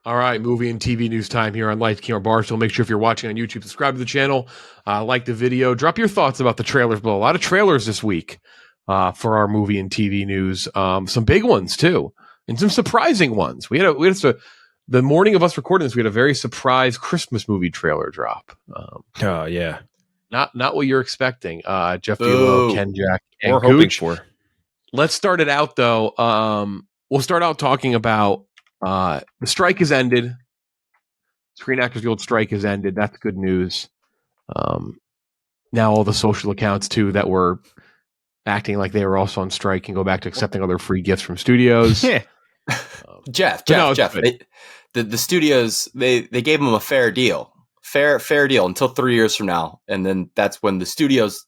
All right, movie and TV news time here on Light King or Barstool. Make sure if you're watching on YouTube, subscribe to the channel, like the video, drop your thoughts about the trailers below. A lot of trailers this week for our movie and TV news. Some big ones too, and some surprising ones. We had the morning of us recording this, we had a very surprise Christmas movie trailer drop. Oh yeah, not what you're expecting. Jeff D'Lo, Ken Jack, and or hoping Gooch. for. Let's start it out though. We'll start out talking about. The strike has ended. Screen Actors Guild strike has ended. That's good news. Now all the social accounts too that were acting like they were also on strike can go back to accepting other free gifts from studios. Yeah. Jeff. The studios they gave them a fair deal until 3 years from now, and then that's when the studios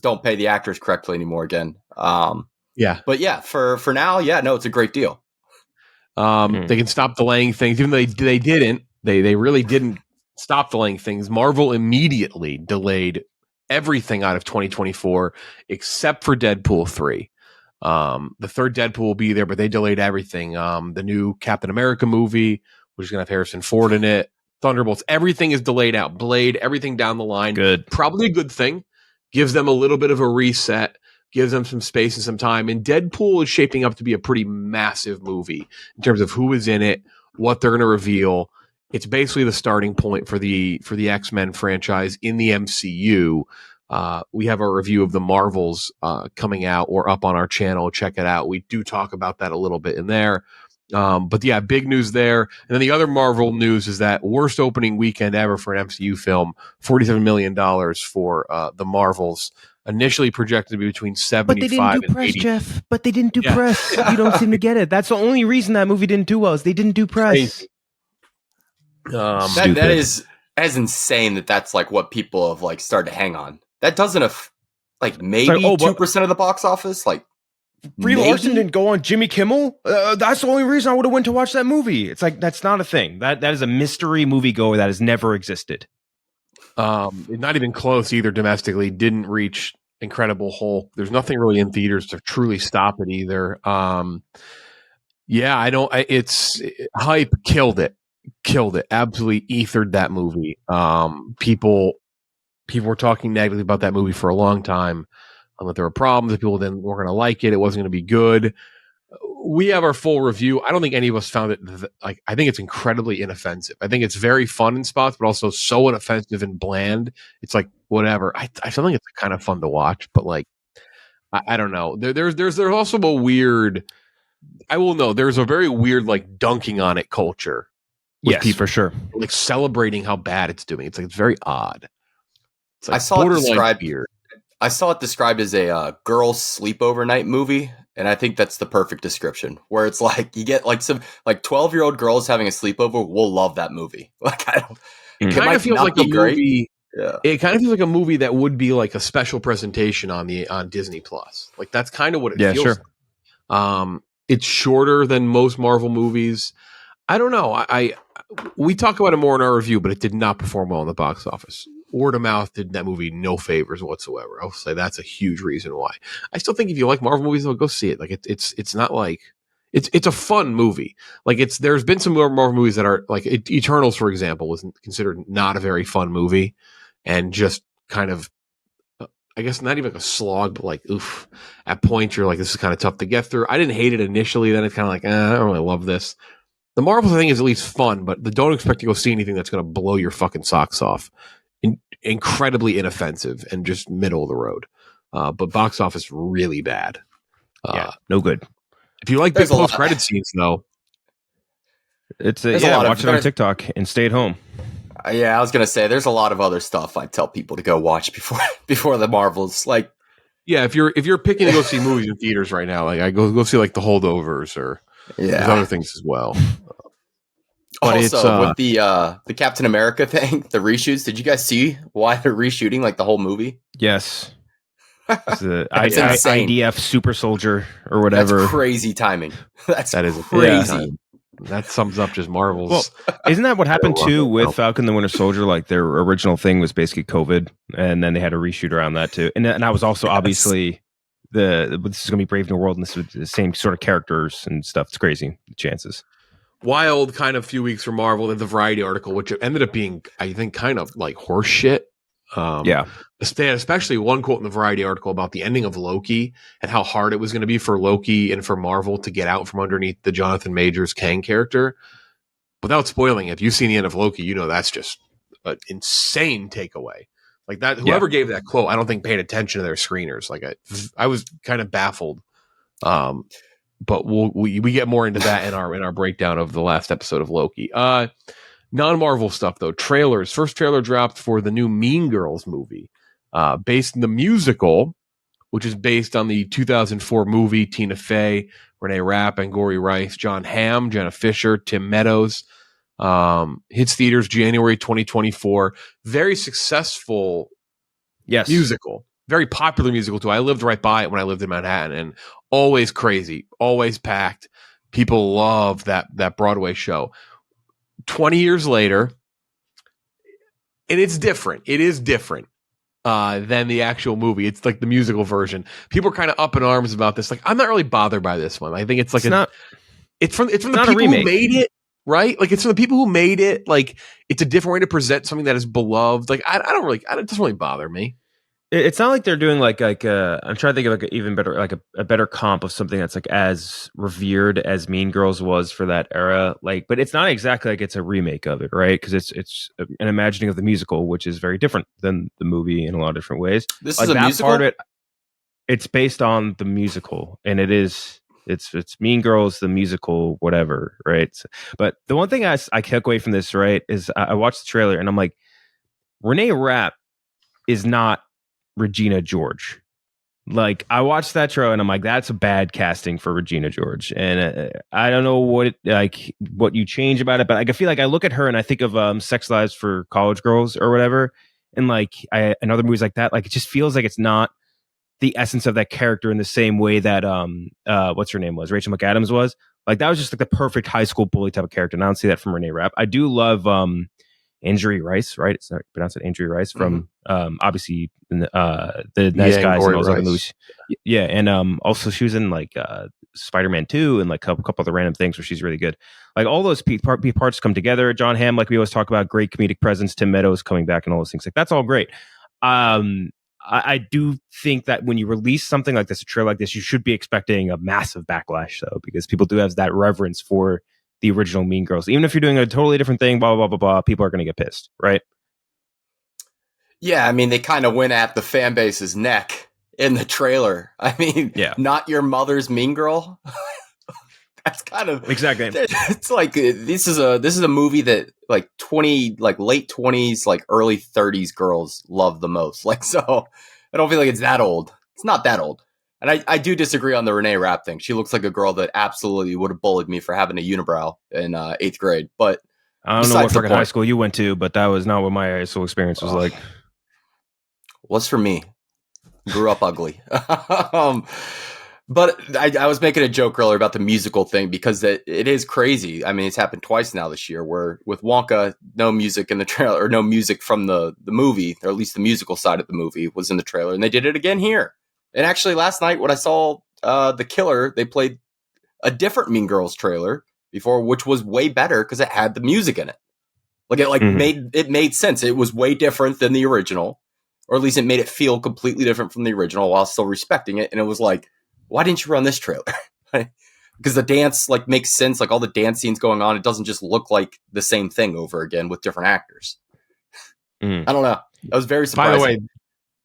don't pay the actors correctly anymore again. Yeah, but yeah, for now, no, it's a great deal. They can stop delaying things, even though they didn't. They really didn't stop delaying things. Marvel immediately delayed everything out of 2024 except for Deadpool 3. The third Deadpool will be there, but they delayed everything. The new Captain America movie, which is going to have Harrison Ford in it, Thunderbolts, everything is delayed out. Blade, everything down the line. Good. Probably a good thing. Gives them a little bit of a reset. Gives them some space and some time. And Deadpool is shaping up to be a pretty massive movie in terms of who is in it, what they're going to reveal. It's basically the starting point for the X-Men franchise in the MCU. We have a review of the Marvels coming out or up on our channel. Check it out. We do talk about that a little bit in there. But yeah, big news there. And then the other Marvel news is that worst opening weekend ever for an MCU film, $47 million for the Marvels. Initially projected to be between 75 and 80. Jeff. But they didn't do press. You don't seem to get it. That's the only reason that movie didn't do well is they didn't do press. That is insane. That's like what people have like started to hang on. That doesn't have like maybe 2% of the box office. Like Brie Larson didn't go on Jimmy Kimmel. That's the only reason I would have went to watch that movie. It's like that's not a thing. That is a mystery moviegoer that has never existed. Not even close either domestically. Didn't reach Incredible Hulk. There's nothing really in theaters to truly stop it either. It's hype killed it. Absolutely ethered that movie. People were talking negatively about that movie for a long time. That there were problems. That people then weren't going to like it. It wasn't going to be good. We have our full review. I don't think any of us found it like. I think it's incredibly inoffensive. I think it's very fun in spots, but also so inoffensive and bland. It's like whatever. I still think it's kind of fun to watch, but like I don't know. There's also a weird. I will know. There's a very weird like dunking on it culture. Yes, people, for sure. Like celebrating how bad it's doing. It's like it's very odd. It's like I saw it described as a girls' sleepover night movie, and I think that's the perfect description. Where it's like you get like some like 12-year-old girls having a sleepover will love that movie. Like it kind of feels like a movie. Yeah. It kind of feels like a movie that would be like a special presentation on Disney Plus. Like that's kind of what it feels. Sure. Like. It's shorter than most Marvel movies. I don't know. We talk about it more in our review, but it did not perform well in the box office. Word of mouth did that movie no favors whatsoever. I'll say that's a huge reason why. I still think if you like Marvel movies, though, go see it. Like it's not like it's a fun movie. Like there's been some more Marvel movies that are like Eternals, for example, was considered not a very fun movie and just kind of I guess not even like a slog, but like oof. At points you're like this is kind of tough to get through. I didn't hate it initially. Then it's kind of like I don't really love this. The Marvels I think is at least fun, but don't expect to go see anything that's going to blow your fucking socks off. Incredibly inoffensive and just middle of the road, but box office really bad. No good. If you like big post credit scenes, though, it's watch it on TikTok and stay at home. I was gonna say there's a lot of other stuff I tell people to go watch before the Marvels. Like, yeah, if you're picking to go see movies in theaters right now, like I go see like The Holdovers or there's other things as well. But also, with the Captain America thing, the reshoots, did you guys see why they're reshooting like the whole movie? Yes. It's IDF super soldier or whatever. That's crazy timing. That is crazy. Yeah. That sums up just Marvel's. Well, isn't that what happened too with Falcon the Winter Soldier? Like their original thing was basically COVID, and then they had a reshoot around that too. And that was also obviously this is going to be Brave New World, and this is the same sort of characters and stuff. It's crazy, the chances. wild kind of few weeks for Marvel. The Variety article, which ended up being, I think, kind of like horse shit. They had especially one quote in the Variety article about the ending of Loki and how hard it was going to be for Loki and for Marvel to get out from underneath the Jonathan Majors Kang character. Without spoiling it, if you've seen the end of Loki, you know that's just an insane takeaway. Like that, whoever gave that quote, I don't think paid attention to their screeners. Like I was kind of baffled. But we get more into that in our breakdown of the last episode of Loki. Non-Marvel stuff though, trailers. First trailer dropped for the new Mean Girls movie, based in the musical, which is based on the 2004 movie. Tina Fey, Renee Rapp, Angourie Rice, John Hamm, Jenna Fisher, Tim Meadows. Hits theaters January 2024. Very successful musical. Very popular musical too. I lived right by it when I lived in Manhattan, and always crazy, always packed. People love that Broadway show. 20 years later, and it's different. It is different than the actual movie. It's like the musical version. People are kind of up in arms about this. Like, I'm not really bothered by this one. I think it's like it's from the people who made it, right? Like, it's from the people who made it. Like, it's a different way to present something that is beloved. Like, it doesn't really bother me. It's not like they're doing like I'm trying to think of like an even better, like a better comp of something that's like as revered as Mean Girls was for that era. Like, but it's not exactly like it's a remake of it, right? Because it's an imagining of the musical, which is very different than the movie in a lot of different ways. This like is a that musical. Part of it's based on the musical, and it's Mean Girls the musical, whatever, right? But the one thing I took away from this, right, is I watched the trailer and I'm like, Renee Rapp is not Regina George. Like, I watched that trailer and I'm like, that's a bad casting for Regina George, and I don't know what you change about it, but like, I feel like I look at her and I think of Sex Lives for College Girls or whatever, and like and other movies like that. Like, it just feels like it's not the essence of that character in the same way that what's her name was, Rachel McAdams was. Like, that was just like the perfect high school bully type of character, and I don't see that from Renee Rapp. I do love Angourie Rice, right? It's not pronounced it Angourie Rice from obviously the Nice Guys and all those other movies. Yeah, and also she was in like Spider-Man 2 and like a couple other random things where she's really good. Like, all those parts come together. John Hamm, like we always talk about, great comedic presence. Tim Meadows coming back and all those things. Like, that's all great. I do think that when you release something like this, a trailer like this, you should be expecting a massive backlash, though, because people do have that reverence for the original Mean Girls. Even if you're doing a totally different thing, blah, blah, blah, blah, people are going to get pissed, right? Yeah, I mean, they kind of went at the fan base's neck in the trailer. I mean, not your mother's Mean Girl. That's kind of exactly. It's like this is a movie that like late 20s, like early 30s girls love the most. Like, so I don't feel like it's that old. It's not that old. And I do disagree on the Renee Rapp thing. She looks like a girl that absolutely would have bullied me for having a unibrow in 8th grade. But I don't know what fucking high school you went to, but that was not what my high school experience was like. What's for me? Grew up ugly. But I was making a joke earlier about the musical thing because it is crazy. I mean, it's happened twice now this year where with Wonka, no music in the trailer, or no music from the movie, or at least the musical side of the movie was in the trailer. And they did it again here. And actually last night when I saw The Killer, they played a different Mean Girls trailer before, which was way better because it had the music in it. Like, it made sense. It was way different than the original, or at least it made it feel completely different from the original while still respecting it. And it was like, why didn't you run this trailer? Because the dance like makes sense. Like, all the dance scenes going on, it doesn't just look like the same thing over again with different actors. I don't know. I was very surprised. By the way,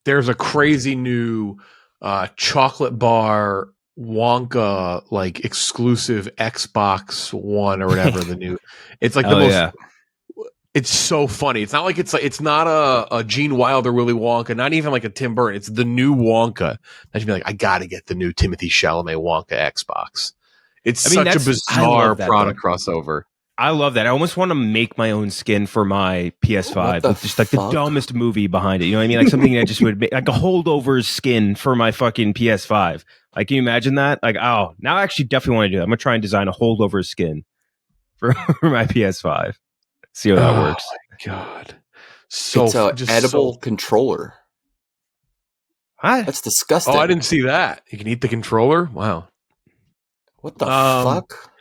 there's a crazy new chocolate bar Wonka like exclusive Xbox One or whatever the new. It's like the most. Yeah. It's so funny. It's not like it's not a Gene Wilder Willy Wonka, not even like a Tim Burton. It's the new Wonka. I should be like, I got to get the new Timothée Chalamet Wonka Xbox. It's such a bizarre product crossover. I love that. I almost want to make my own skin for my PS5 with just like the dumbest movie behind it. You know what I mean? Like something that just would make like a holdover skin for my fucking PS5. Like, can you imagine that? Like, oh, now I actually definitely want to do that. I'm going to try and design a holdover skin for my PS5. See how that works. Oh my God. So it's an edible controller. What? That's disgusting. Oh, I didn't see that. You can eat the controller? Wow. What the fuck?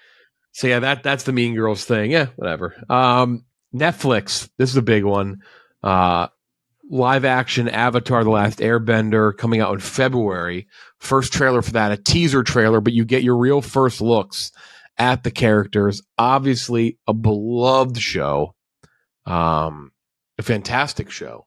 So yeah, that's the Mean Girls thing. Yeah, whatever. Netflix. This is a big one. Live action Avatar: The Last Airbender coming out in February. First trailer for that, a teaser trailer, but you get your real first looks at the characters. Obviously, a beloved show, a fantastic show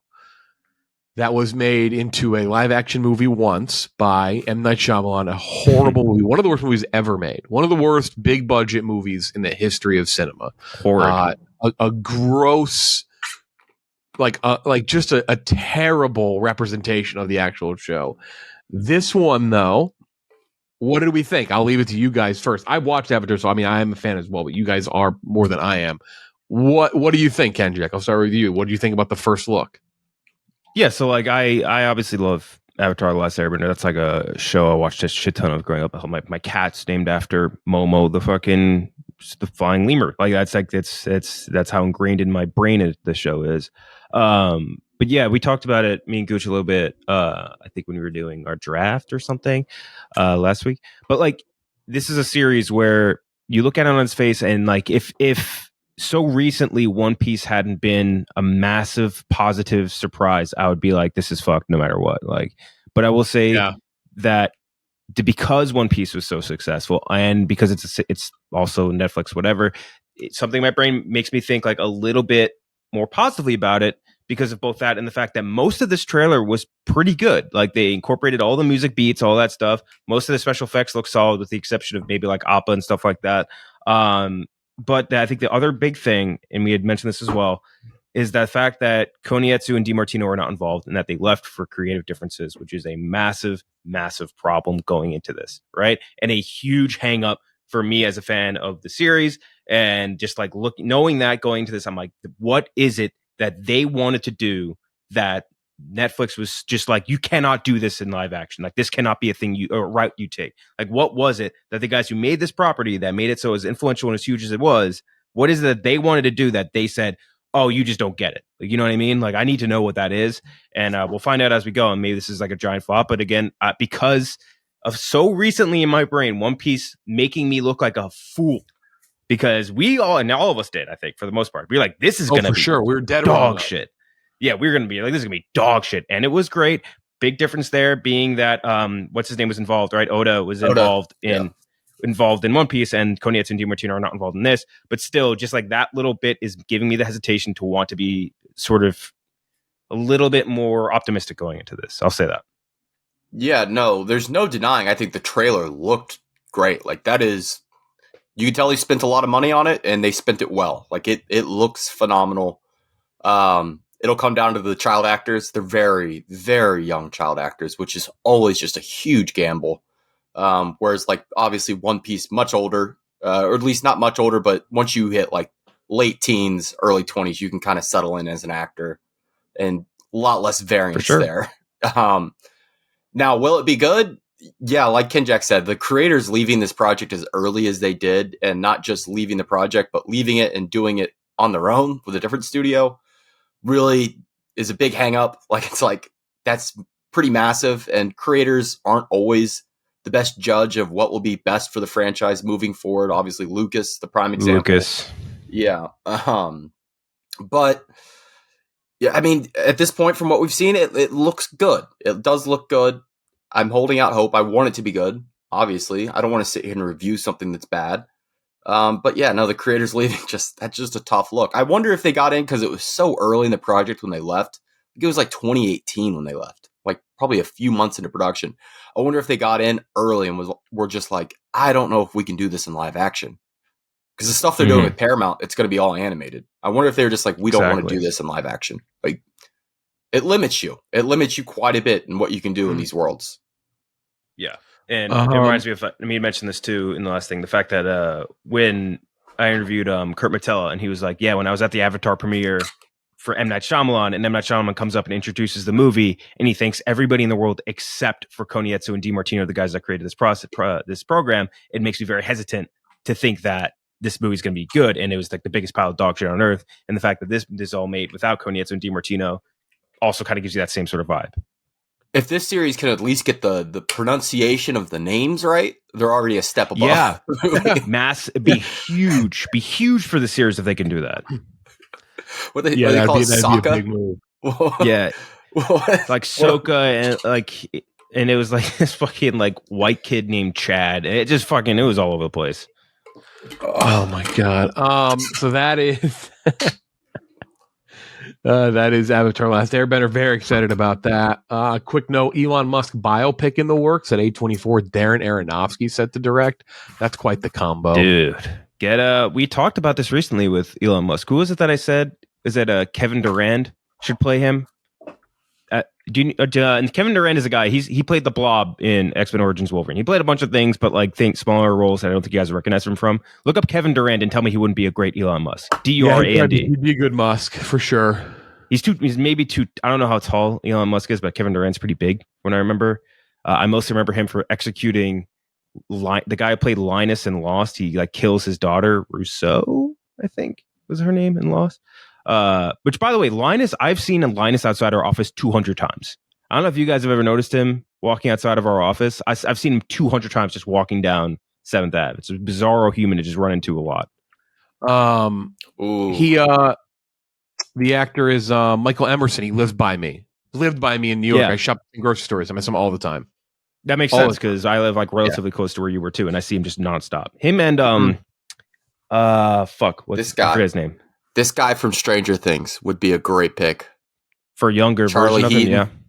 that was made into a live action movie once by M. Night Shyamalan. A horrible movie, one of the worst movies ever made. One of the worst big budget movies in the history of cinema. Horrid. A gross. Like just a terrible representation of the actual show. This one, though, what did we think? I'll leave it to you guys first. I watched Avatar, so I mean, I am a fan as well, but you guys are more than I am. What do you think, Kendrick? I'll start with you. What do you think about the first look? Yeah, so like I obviously love Avatar: The Last Airbender. That's like a show I watched a shit ton of growing up. My cat's named after Momo, the flying lemur. Like that's how ingrained in my brain the show is. But yeah, we talked about it, me and Gooch, a little bit. I think when we were doing our draft or something last week. But like, this is a series where you look at it on its face, and like, if so recently One Piece hadn't been a massive positive surprise, I would be like, this is fucked no matter what. Like, but I will say that because One Piece was so successful, and because it's also Netflix, whatever, something in my brain makes me think like a little bit more positively about it because of both that and the fact that most of this trailer was pretty good. Like they incorporated all the music beats, all that stuff. Most of the special effects look solid with the exception of maybe like ATLA and stuff like that. But I think the other big thing, and we had mentioned this as well, is the fact that Konietzko and DiMartino are not involved and that they left for creative differences, which is a massive, massive problem going into this, right? And a huge hang up for me as a fan of the series. And just like knowing that going into this, I'm like, what is it that they wanted to do that Netflix was just like, you cannot do this in live action. Like this cannot be a thing route you take. Like what was it that the guys who made this property that made it so as influential and as huge as it was, what is it that they wanted to do that they said, oh, you just don't get it? Like, you know what I mean? Like I need to know what that is. And we'll find out as we go. And maybe this is like a giant flop. But again, because of so recently in my brain, One Piece making me look like a fool. Because we all of us did, I think, for the most part. We're like, this is going to be sure. We're dead dog shit. Yeah, we're going to be like, this is going to be dog shit. And it was great. Big difference there being that, what's his name was involved, right? Oda was involved in One Piece, and Konietzko and DiMartino are not involved in this. But still, just like that little bit is giving me the hesitation to want to be sort of a little bit more optimistic going into this. I'll say that. Yeah, no, there's no denying. I think the trailer looked great. Like that is... You can tell they spent a lot of money on it, and they spent it well. Like it looks phenomenal. It'll come down to the child actors. They're very, very young child actors, which is always just a huge gamble. Whereas, like obviously, One Piece much older, or at least not much older, but once you hit like late teens, early 20s, you can kind of settle in as an actor, and a lot less variance there. Now, will it be good? Yeah, like Ken Jack said, the creators leaving this project as early as they did, and not just leaving the project, but leaving it and doing it on their own with a different studio, really is a big hang up. Like, it's like, that's pretty massive, and creators aren't always the best judge of what will be best for the franchise moving forward. Obviously, Lucas, the prime example. Yeah. But yeah, I mean, at this point, from what we've seen, it looks good. It does look good. I'm holding out hope. I want it to be good, obviously. I don't want to sit here and review something that's bad. But yeah, no, the creators leaving, that's just a tough look. I wonder if they got in because it was so early in the project when they left. It was like 2018 when they left, like probably a few months into production. I wonder if they got in early and were just like, I don't know if we can do this in live action. Because the stuff they're doing with Paramount, it's going to be all animated. I wonder if they're just like, we don't want to do this in live action. Like, it limits you. It limits you quite a bit in what you can do in these worlds. Yeah. And it reminds me of, I mean, you mentioned this too in the last thing, the fact that when I interviewed Kurt Matella, and he was like, yeah, when I was at the Avatar premiere for M. Night Shyamalan, and M. Night Shyamalan comes up and introduces the movie, and he thanks everybody in the world except for Konietzko and DiMartino, the guys that created this program, it makes me very hesitant to think that this movie's going to be good. And it was like the biggest pile of dog shit on earth. And the fact that this is all made without Konietzko and DiMartino also kind of gives you that same sort of vibe. If this series can at least get the pronunciation of the names right, they're already a step above. Yeah, be huge for the series if they can do that. What they call it, Sokka? Yeah, like Sokka and it was like this fucking like white kid named Chad. And it was all over the place. Oh my god. So that is that is Avatar: Last Airbender. Very excited about that. Quick note: Elon Musk biopic in the works at A24. Darren Aronofsky set to direct. That's quite the combo, dude. We talked about this recently with Elon Musk. Who was it that I said? Is it Kevin Durant should play him? And Kevin Durant is a guy. He played the Blob in X-Men Origins Wolverine. He played a bunch of things, but like smaller roles that I don't think you guys recognize him from. Look up Kevin Durant and tell me he wouldn't be a great Elon Musk. Durand. He'd be a good Musk for sure. He's maybe too. I don't know how tall Elon Musk is, but Kevin Durant's pretty big. When I remember, I mostly remember him for executing the guy who played Linus in Lost. He like kills his daughter Rousseau, I think was her name in Lost. Which, by the way, Linus, I've seen Linus outside our office 200 times. I don't know if you guys have ever noticed him walking outside of our office. I've seen him 200 times just walking down 7th Ave. It's a bizarro human to just run into a lot. The actor is Michael Emerson. He lives by me in New York. Yeah. I shop in grocery stores. I miss him all the time. That makes sense because I live like relatively close to where you were too, and I see him just nonstop. Him and what's this guy? I forget his name. This guy from Stranger Things would be a great pick for a younger Charlie version Heaton. of him.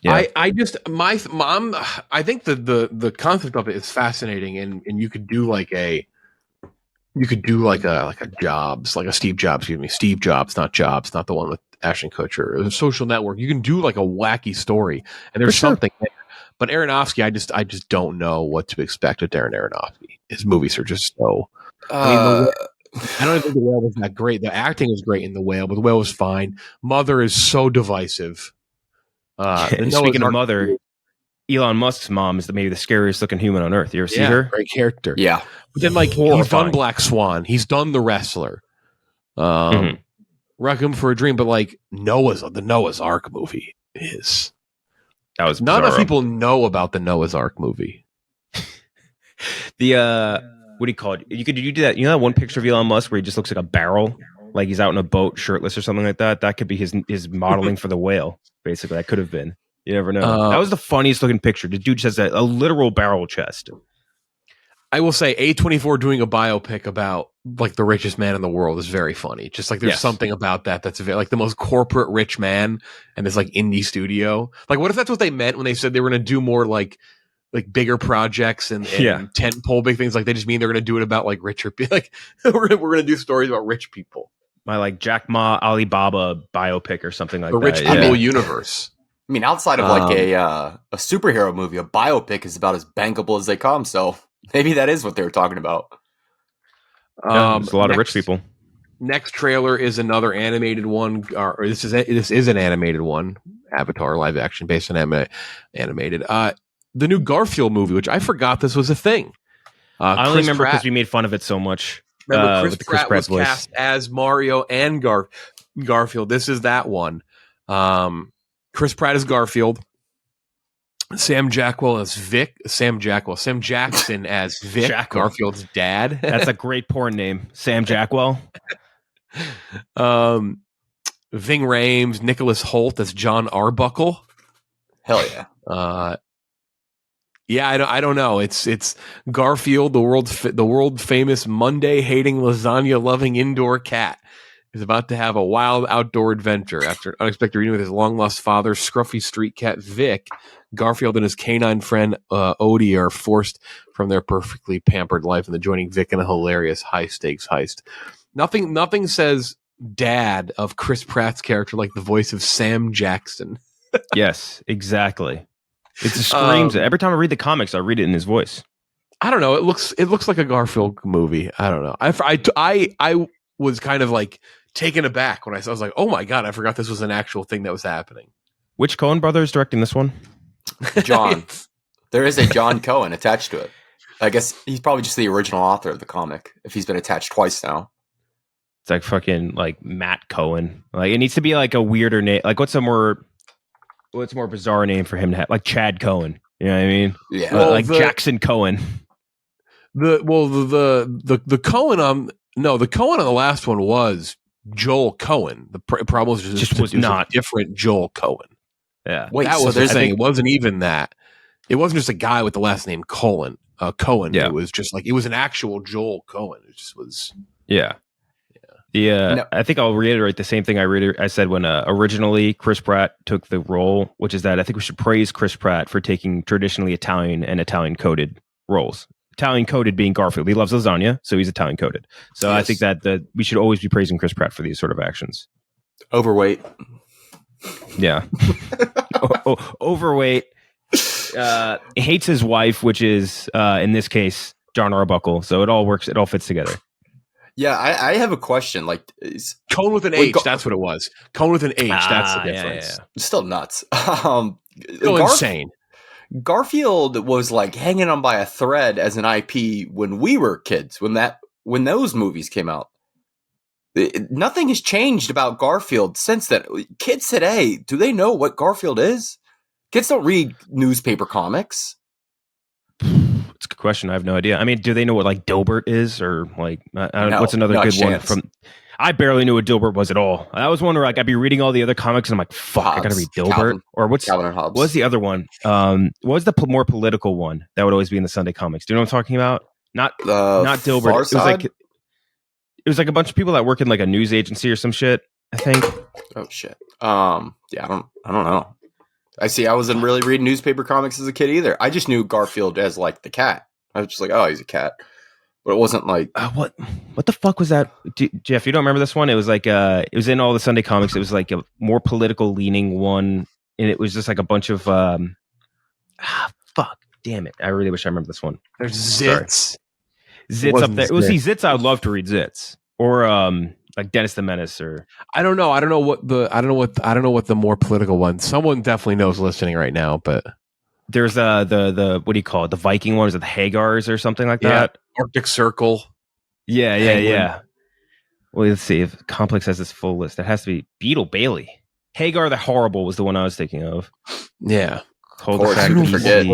Yeah. I think the concept of it is fascinating, and you could do like a Jobs, like a Steve Jobs, Steve Jobs, not the one with Ashton Kutcher, or The Social Network. You can do like a wacky story, and there's something there. But Aronofsky, I just don't know what to expect with Darren Aronofsky. His movies are just so. I don't think The Whale was that great. The acting was great in The Whale, but The Whale was fine. Mother is so divisive. Speaking of Mother, Elon Musk's mom is maybe the scariest looking human on earth. You ever see her? Great character. Yeah. But then, like, he's done Black Swan. He's done The Wrestler. Requiem for a Dream. But, like, the Noah's Ark movie is... That was not enough people know about the Noah's Ark movie. What do you call it? You do that. You know that one picture of Elon Musk where he just looks like a barrel, like he's out in a boat, shirtless or something like that. That could be his modeling for The Whale. Basically, that could have been. You never know. That was the funniest looking picture. The dude just has a literal barrel chest. I will say, A24 doing a biopic about like the richest man in the world is very funny. Just like there's something about that's very, like the most corporate rich man and this like indie studio. Like, what if that's what they meant when they said they were going to do more like bigger projects and tentpole big things? Like they just mean they're going to do it about like richer people. Like we're going to do stories about rich people. My like Jack Ma Alibaba biopic or something like the that. Rich people universe. I mean, outside of like a superhero movie, a biopic is about as bankable as they come. So maybe that is what they were talking about. There's a lot of rich people. Next trailer is another animated one. Or this is an animated one. Avatar live action based on animated. The new Garfield movie, which I forgot this was a thing. I only remember because we made fun of it so much. Remember Chris Pratt was cast as Mario and Garfield. This is that one. Chris Pratt is Garfield. Sam Jackson as Vic. Sam Jackson as Vic, Garfield's dad. That's a great porn name, Sam Jackwell. Ving Rhames, Nicholas Hoult as John Arbuckle. Hell yeah. Yeah, I don't know. It's Garfield, the world famous Monday hating lasagna loving indoor cat, is about to have a wild outdoor adventure after an unexpected reunion with his long lost father, scruffy street cat Vic. Garfield and his canine friend Odie are forced from their perfectly pampered life and joining Vic in a hilarious high stakes heist. Nothing says dad of Chris Pratt's character like the voice of Sam Jackson. Yes, exactly. It screams. Every time I read the comics, I read it in his voice. I don't know. It looks like a Garfield movie. I don't know. I was kind of like taken aback when I was like, oh my God, I forgot this was an actual thing that was happening. Which Coen brother is directing this one? John. There is a John Cohen attached to it. I guess he's probably just the original author of the comic if he's been attached twice now. It's like fucking like Matt Cohen. Like it needs to be like a weirder name. Like what's some more What's more bizarre name for him to have? Like Chad Cohen. You know what I mean? Yeah. Well, Jackson Cohen. The Cohen the Cohen on the last one was Joel Cohen. The problem was just was not a different Joel Cohen. Yeah. Wait, that was the thing. It wasn't even that. It wasn't just a guy with the last name Cohen. Yeah. It was just like it was an actual Joel Cohen. It just was. Yeah. Yeah. I think I'll reiterate the same thing I said when originally Chris Pratt took the role, which is that I think we should praise Chris Pratt for taking traditionally Italian and Italian coded roles. Italian coded being Garfield. He loves lasagna, so he's Italian coded. So yes. I think that we should always be praising Chris Pratt for these sort of actions. Overweight. Yeah. Overweight. Hates his wife, which is in this case John Arbuckle. So it all works. It all fits together. Yeah, I have a question. Like, Cohen with an H. That's what it was. Cohen with an H. That's the difference. Yeah. Still nuts. Still insane. Garfield was like hanging on by a thread as an IP when we were kids. When those movies came out, nothing has changed about Garfield since then. Kids today, do they know what Garfield is? Kids don't read newspaper comics. It's a good question. I have no idea. I mean, do they know what like Dilbert is, or like I don't know, what's another good one from? I barely knew what Dilbert was at all. I was wondering, like, I'd be reading all the other comics, and I'm like, "Fuck, I gotta read Dilbert." Or what's Calvin and Hobbes? What's the other one? What was the more political one that would always be in the Sunday comics? Do you know what I'm talking about? Not Dilbert. It was like a bunch of people that work in like a news agency or some shit. I think. Oh shit. Yeah, I don't know. I wasn't really reading newspaper comics as a kid either. I just knew Garfield as like the cat. I was just like, oh, he's a cat. But it wasn't like what the fuck was that? Jeff, you don't remember this one? It was like it was in all the Sunday comics. It was like a more political leaning one, and it was just like a bunch of fuck, damn it! I really wish I remember this one. There's Zitz. Zitz up there. Well, see, Zitz. I would love to read Zitz or like Dennis the Menace or I don't know what the more political one. Someone definitely knows listening right now, but there's the what do you call it? The Viking one, is it the Hagars or something like that? Arctic Circle. Yeah. Well, let's see if Complex has this full list. It has to be Beetle Bailey. Hagar the Horrible was the one I was thinking of. Yeah. Forget.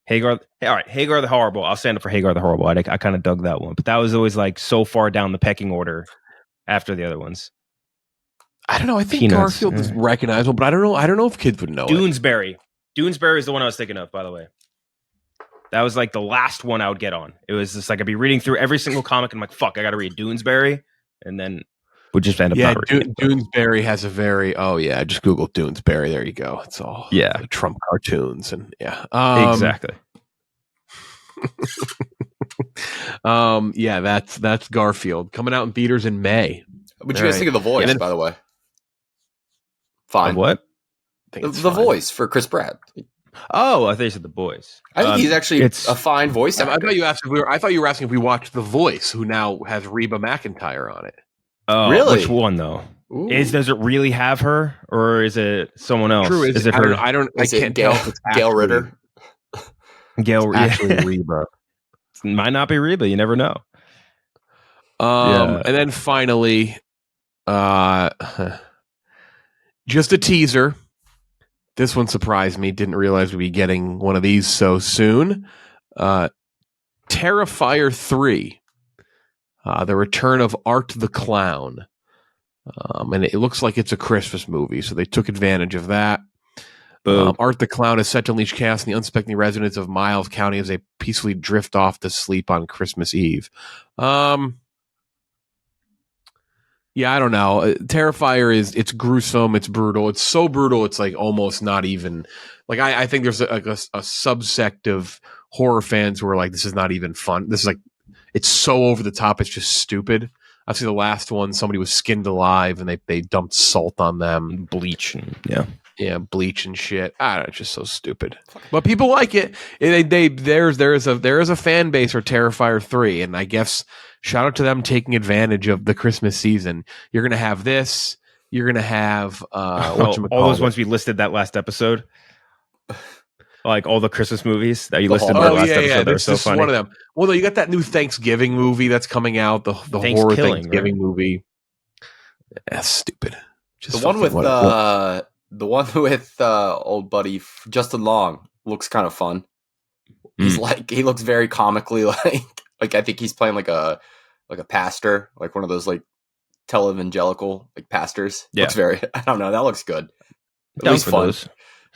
Hagar. All right, Hagar the Horrible. I'll stand up for Hagar the Horrible. I kind of dug that one, but that was always like so far down the pecking order after the other ones. I don't know. I think Peanuts. Garfield is recognizable, but I don't know. I don't know if kids would know. Doonesbury. Doonesbury is the one I was thinking of, by the way. That was like the last one I would get on. It was just like I'd be reading through every single comic and I'm like, fuck, I got to read Doonesbury, and then would just end up not reading. Doonesbury has a very I just googled Doonesbury. There you go. It's all like Trump cartoons and exactly. That's Garfield coming out in theaters in May. What you guys think of The Voice, by the way? Fine. What? The Voice for Chris Pratt. Oh, I thought you said The Boys. I think he's actually a fine voice actor. I thought you were asking if we watched The Voice, who now has Reba McEntire on it. Oh, really? Which one though? Does it really have her, or is it someone else? True. Is it her? I can't tell if it's Gail Ritter. Actually Reba. It might not be Reba. You never know. And then finally, just a teaser. This one surprised me. Didn't realize we'd be getting one of these so soon. Terrifier 3. The Return of Art the Clown. And it looks like it's a Christmas movie, so they took advantage of that. Art the Clown is set to unleash chaos in the unsuspecting residents of Miles County as they peacefully drift off to sleep on Christmas Eve. Yeah, I don't know. Terrifier it's gruesome, it's brutal. It's so brutal, it's like almost not even like I think there's a subsect of horror fans who are like, this is not even fun. This is like, it's so over the top, it's just stupid. I've seen the last one, somebody was skinned alive and they dumped salt on them. Bleach and bleach and shit. I don't know, it's just so stupid. But people like it. There is a fan base for Terrifier 3, and I guess shout out to them taking advantage of the Christmas season. You're gonna have this. You're gonna have all those ones we listed that last episode. Like all the Christmas movies that you listed in the last episode. They're so funny. One of them. Well, no, you got that new Thanksgiving movie that's coming out. The horror Thanksgiving movie. That's stupid. Just the one with The one with old buddy Justin Long looks kind of fun. He's he looks very comically like I think he's playing like a pastor, like one of those like televangelical like pastors. Yeah. Looks very, I don't know, that looks good. At least fun. Those.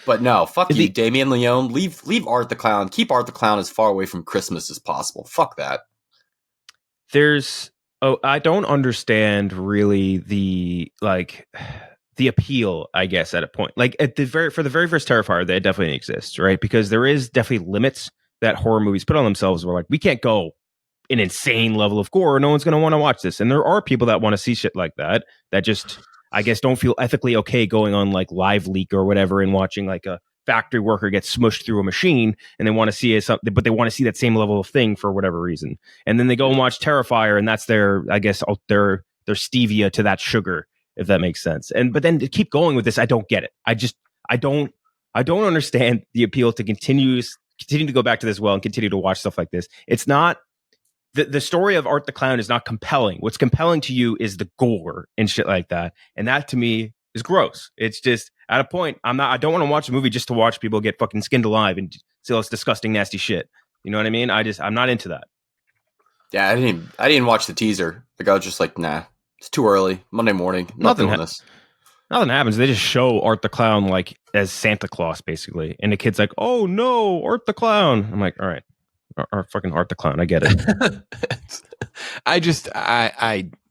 But no, fuck you, Damien Leone. Leave Art the Clown. Keep Art the Clown as far away from Christmas as possible. Fuck that. I don't understand really the appeal, I guess, at a point. Like for the very first Terrifier, that definitely exists, right? Because there is definitely limits that horror movies put on themselves. Where like, we can't go an insane level of gore. No one's going to want to watch this. And there are people that want to see shit like that just, I guess, don't feel ethically okay going on like Live Leak or whatever and watching like a factory worker get smushed through a machine, and they want to see something, but they want to see that same level of thing for whatever reason. And then they go and watch Terrifier, and that's their, I guess, their stevia to that sugar, if that makes sense. But then to keep going with this, I don't get it. I don't understand the appeal to continue to go back to this well and continue to watch stuff like this. It's not the story of Art the Clown is not compelling. What's compelling to you is the gore and shit like that, and that to me is gross. It's just at a point I don't want to watch a movie just to watch people get fucking skinned alive and see all this disgusting, nasty shit. You know what I mean? I'm not into that. Yeah, I didn't watch the teaser. Like I was just like, nah, it's too early. Monday morning, nothing on this. Nothing happens. They just show Art the Clown like as Santa Claus, basically, and the kid's like, "Oh no, Art the Clown!" I'm like, all right, our fucking Art the Clown. I get it.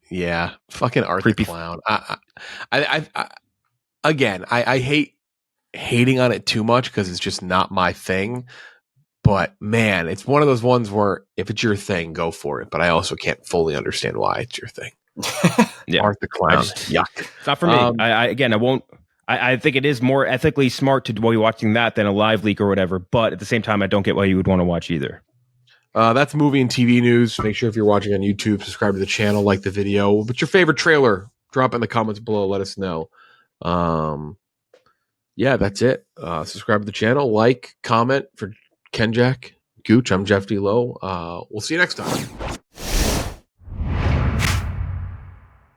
Yeah, fucking Art the Clown. I hate hating on it too much because it's just not my thing. But man, it's one of those ones where if it's your thing, go for it. But I also can't fully understand why it's your thing. Yeah. Art the Clown. Yuck. It's not for me. I won't. I think it is more ethically smart to be watching that than a Live Leak or whatever. But at the same time, I don't get why you would want to watch either. That's movie and TV news. Make sure if you're watching on YouTube, subscribe to the channel, like the video. What's your favorite trailer? Drop it in the comments below. Let us know. Yeah, that's it. Subscribe to the channel, like, comment. For Ken Jack, Gooch, I'm Jeff D. Lowe. We'll see you next time.